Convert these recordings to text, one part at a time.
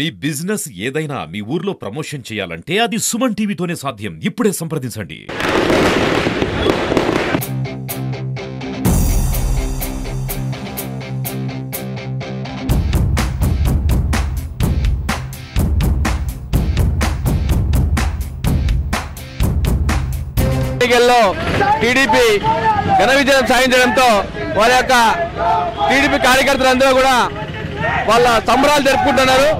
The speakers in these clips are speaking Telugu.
మీ బిజినెస్ ఏదైనా మీ ఊర్లో ప్రమోషన్ చేయాలంటే అది సుమన్ టీవీతోనే సాధ్యం. ఇప్పుడే సంప్రదించండి. టీడీపీ ఘన విజయం సాధించడంతో వాళ్ళ యొక్క టీడీపీ కార్యకర్తలందరూ కూడా వాళ్ళ సంబరాలు జరుపుకుంటున్నారు.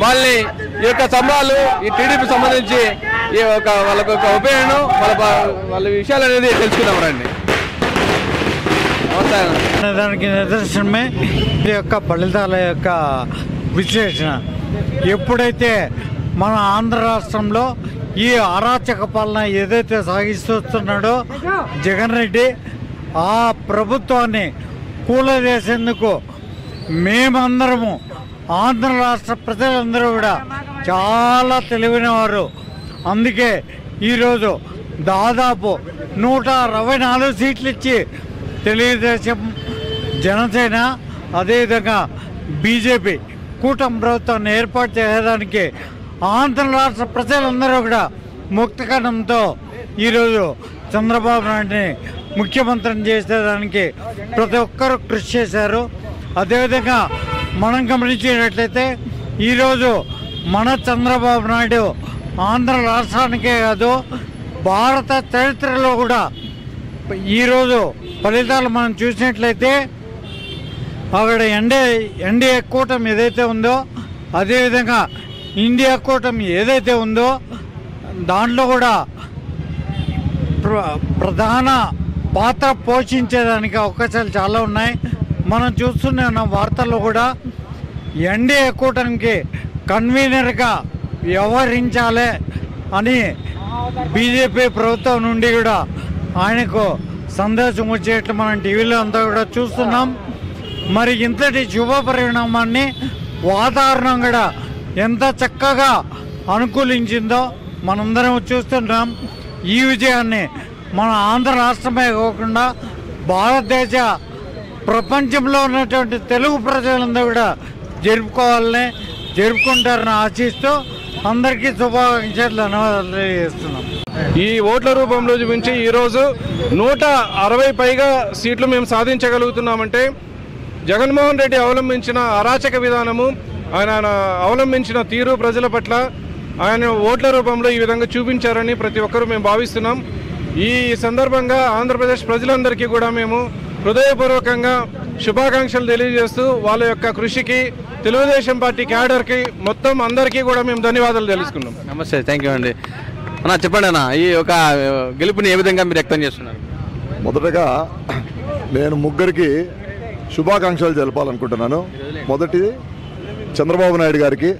వాళ్ళని ఈ యొక్క సంబరాలు ఈ టీడీపీ సంబంధించి ఈ వాళ్ళకు ఒక ఒపీనియన్ వాళ్ళ విషయాలు అనేది తెలుసుకుందాం రండి. దానికి నిదర్శనమే ఈ యొక్క ఫలితాల యొక్క విశ్లేషణ. ఎప్పుడైతే మన ఆంధ్ర రాష్ట్రంలో ఈ అరాచక పాలన ఏదైతే సాగిస్తున్నాడో జగన్ రెడ్డి, ఆ ప్రభుత్వాన్ని కూలదేసేందుకు మేమందరము ఆంధ్ర రాష్ట్ర ప్రజలందరూ కూడా చాలా తెలివైన వారు. అందుకే ఈరోజు దాదాపు 164 సీట్లు ఇచ్చి తెలుగుదేశం, జనసేన, అదేవిధంగా బీజేపీ కూటమి ప్రభుత్వాన్ని ఏర్పాటు చేయడానికి ఆంధ్ర రాష్ట్ర ప్రజలందరూ కూడా ముక్తకణంతో ఈరోజు చంద్రబాబు నాయుడిని ముఖ్యమంత్రిని చేసేదానికి ప్రతి ఒక్కరూ కృషి చేశారు. అదేవిధంగా మనం గమనించినట్లయితే ఈరోజు మన చంద్రబాబు నాయుడు ఆంధ్ర రాష్ట్రానికే కాదు భారత చరిత్రలో కూడా ఈరోజు ఫలితాలు మనం చూసినట్లయితే అక్కడ ఎన్డీఏ కూటమి ఏదైతే ఉందో, అదేవిధంగా ఇండియా కూటమి ఏదైతే ఉందో దాంట్లో కూడా ప్రధాన పాత్ర పోషించేదానికి అవకాశాలు చాలా ఉన్నాయి. మనం చూస్తున్న వార్తల్లో కూడా ఎన్డీఏ కూటమికి కన్వీనర్గా వ్యవహరించాలి అని బీజేపీ ప్రభుత్వం నుండి కూడా ఆయనకు సందేశం వచ్చేట్లు మనం టీవీలో అంతా కూడా చూస్తున్నాం. మరి ఇంతటి శుభ పరిణామాన్ని వాతావరణం కూడా ఎంత చక్కగా అనుకూలించిందో మనందరం చూస్తున్నాం. ఈ విజయాన్ని మన ఆంధ్ర రాష్ట్రమే కాకుండా భారతదేశ ప్రపంచంలో ఉన్నటువంటి తెలుగు ప్రజలందరూ కూడా జరుపుకుంటారని ఆశిస్తూ అందరికీ శుభాకాంక్షలు, ధన్యవాదాలు తెలియజేస్తున్నాం. ఈ ఓట్ల రూపంలో చూపించి ఈరోజు 160 పైగా సీట్లు మేము సాధించగలుగుతున్నామంటే జగన్మోహన్ రెడ్డి అవలంబించిన అరాచక విధానము, ఆయన అవలంబించిన తీరు ప్రజల పట్ల ఆయన ఓట్ల రూపంలో ఈ విధంగా చూపించారని ప్రతి ఒక్కరూ మేము భావిస్తున్నాం. ఈ సందర్భంగా ఆంధ్రప్రదేశ్ ప్రజలందరికీ కూడా మేము హృదయపూర్వకంగా శుభాకాంక్షలు తెలియజేస్తూ వాళ్ళ యొక్క కృషికి, తెలుగుదేశం పార్టీ క్యాడర్కి, మొత్తం అందరికీ కూడా మేము ధన్యవాదాలు తెలుసుకున్నాం. నమస్తే, థ్యాంక్ యూ అండి. అన్న చెప్పండి అన్న, ఈ ఒక గెలుపుని ఏ విధంగా మీరు వ్యక్తం చేస్తున్నారు? మొదటగా నేను ముగ్గురికి శుభాకాంక్షలు తెలపాలనుకుంటున్నాను. మొదటి చంద్రబాబు నాయుడు గారికి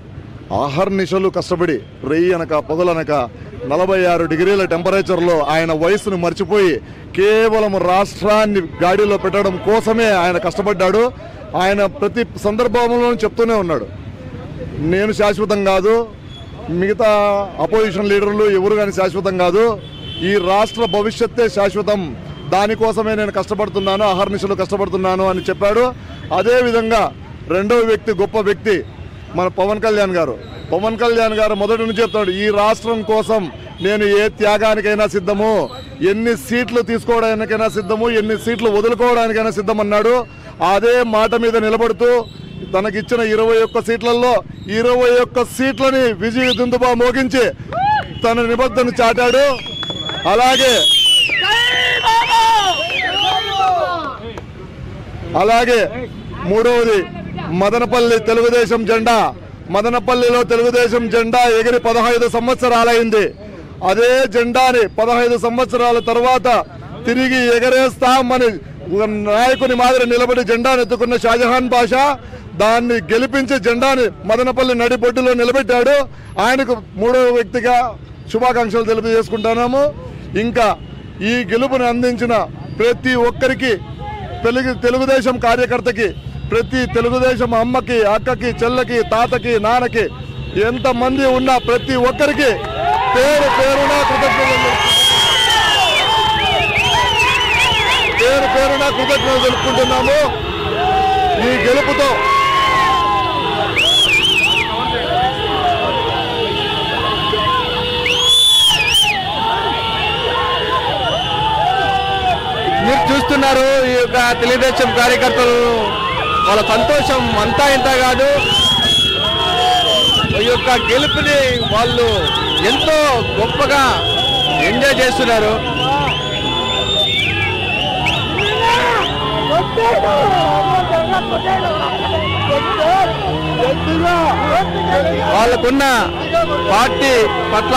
ఆహర్నిశలు కష్టపడి రెయ్యి అనక పొగలనక 46 డిగ్రీల టెంపరేచర్లో ఆయన వయసును మర్చిపోయి కేవలం రాష్ట్రాన్ని గాడిలో పెట్టడం కోసమే ఆయన కష్టపడ్డాడు. ఆయన ప్రతి సందర్భంలో చెప్తూనే ఉన్నాడు, నేను శాశ్వతం కాదు, మిగతా అపోజిషన్ లీడర్లు ఎవరు కానీ శాశ్వతం కాదు, ఈ రాష్ట్ర భవిష్యత్తే శాశ్వతం, దానికోసమే నేను కష్టపడుతున్నాను, అహర్నిశలు కష్టపడుతున్నాను అని చెప్పాడు. అదేవిధంగా రెండవ వ్యక్తి, గొప్ప వ్యక్తి మన పవన్ కళ్యాణ్ గారు మొదటి నుంచి చెప్తాడు, ఈ రాష్ట్రం కోసం నేను ఏ త్యాగానికైనా సిద్ధము, ఎన్ని సీట్లు తీసుకోవడానికైనా సిద్ధము, ఎన్ని సీట్లు వదులుకోవడానికైనా సిద్ధం అన్నాడు. అదే మాట మీద నిలబడుతూ తనకిచ్చిన 21 సీట్లలో 21 సీట్లని విజయ దుందుబా మోగించి తన నిబద్ధతను చాటాడు. అలాగే మూడవది మదనపల్లి తెలుగుదేశం జెండా. మదనపల్లిలో తెలుగుదేశం జెండా ఎగిరి 15 సంవత్సరాలైంది. అదే జెండాని 15 సంవత్సరాల తర్వాత తిరిగి ఎగరేస్తామని నాయకుని మాదిరి నిలబడి జెండాను ఎత్తుకున్న షాజహాన్ బాషా దాన్ని గెలిపించి జెండాని మదనపల్లి నడిబొడ్డులో నిలబెట్టాడు. ఆయనకు మూడవ వ్యక్తిగా శుభాకాంక్షలు తెలియజేసుకుంటున్నాము. ఇంకా ఈ గెలుపుని అందించిన ప్రతి ఒక్కరికి, తెలుగుదేశం కార్యకర్తకి, ప్రతి తెలుగుదేశం అమ్మకి, అక్కకి, చెల్లకి, తాతకి, నాన్నకి, ఎంతమంది ఉన్నా ప్రతి ఒక్కరికి పేరు పేరున కృతజ్ఞతలు తెలుపుకుంటున్నాము. ఈ గెలుపుతో చెప్తున్నారు ఈ యొక్క తెలుగుదేశం కార్యకర్తలు వాళ్ళ సంతోషం అంతా ఇంత కాదు. ఈ యొక్క గెలుపుని వాళ్ళు ఎంతో గొప్పగా ఎంజాయ్ చేస్తున్నారు. వాళ్ళకున్న పార్టీ పట్ల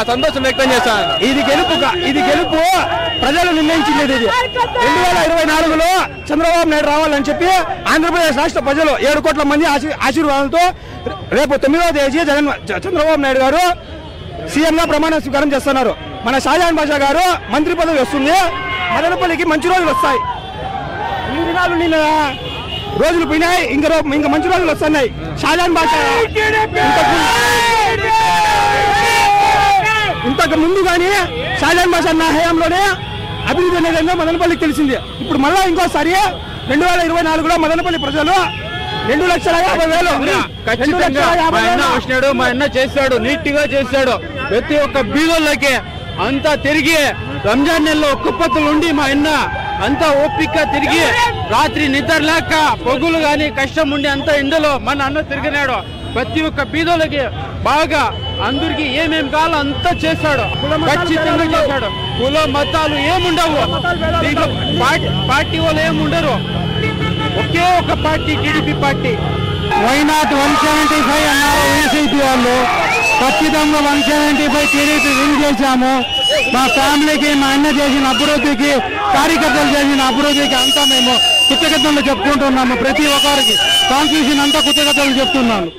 సంతోషం వ్యక్తం చేశాను. ఇది గెలుపు ప్రజలు నిర్ణయించింది. ఇది 2024లో చంద్రబాబు నాయుడు రావాలని చెప్పి ఆంధ్రప్రదేశ్ రాష్ట్ర ప్రజలు 7 కోట్ల మంది ఆశీర్వాదంతో రేపు 9వ తేదీ చంద్రబాబు నాయుడు గారు సీఎంగా ప్రమాణ స్వీకారం చేస్తున్నారు. మన షాజహాన్ బాషా గారు మంత్రి పదవి వస్తుంది. మదనపల్లికి మంచి రోజులు వస్తాయి. ఈ దినాలు నిన్న రోజులు పోయినాయి, ఇంకా మంచి రోజులు వస్తున్నాయి. షాజహాన్ బాషా ఇంతకు ముందు కానీ షాజహాన్ బాషా అన్న హయాంలోనే అభివృద్ధి అనేది మదనపల్లికి తెలిసింది. ఇప్పుడు మళ్ళా ఇంకోసారి 2024లో మదనపల్లి ప్రజలు 2,50,000 ఖచ్చితంగా మా అన్న వచ్చినాడు, మా అన్న చేశాడు, నీట్ గా చేశాడు. ప్రతి ఒక్క బీదోళ్ళకి అంతా తిరిగి రంజాన్ నెలలో కుప్పతులు ఉండి మా అన్న అంతా ఓపిక తిరిగి రాత్రి నిద్ర లేక పొగులు గాని కష్టం ఉండి అంతా ఎండలో మన అన్న తిరిగినాడు. ప్రతి ఒక్క బీదోళ్ళకి బాగా అందరికి ఏమేం కావాలో అంతా చేశాడు, ఖచ్చితంగా చేశాడు. కుల మతాలు ఏముండవు దీంట్లో, పార్టీ వాళ్ళు ఏముండరు, ఒకే ఒక పార్టీ టీడీపీ పార్టీ. వైనాట్ 175 అన్నారు వైసీపీ వాళ్ళు. ఖచ్చితంగా 175 టీడీపీ విన్ చేశాము. మా ఫ్యామిలీకి, మా అన్న చేసిన అభివృద్ధికి, కార్యకర్తలు చేసిన అభివృద్ధికి అంతా మేము కృతజ్ఞతలు చెప్పుకుంటున్నాము. ప్రతి ఒక్కరికి కాన్స్టిట్యూషన్ అంతా కృతజ్ఞతలు చెప్తున్నాను.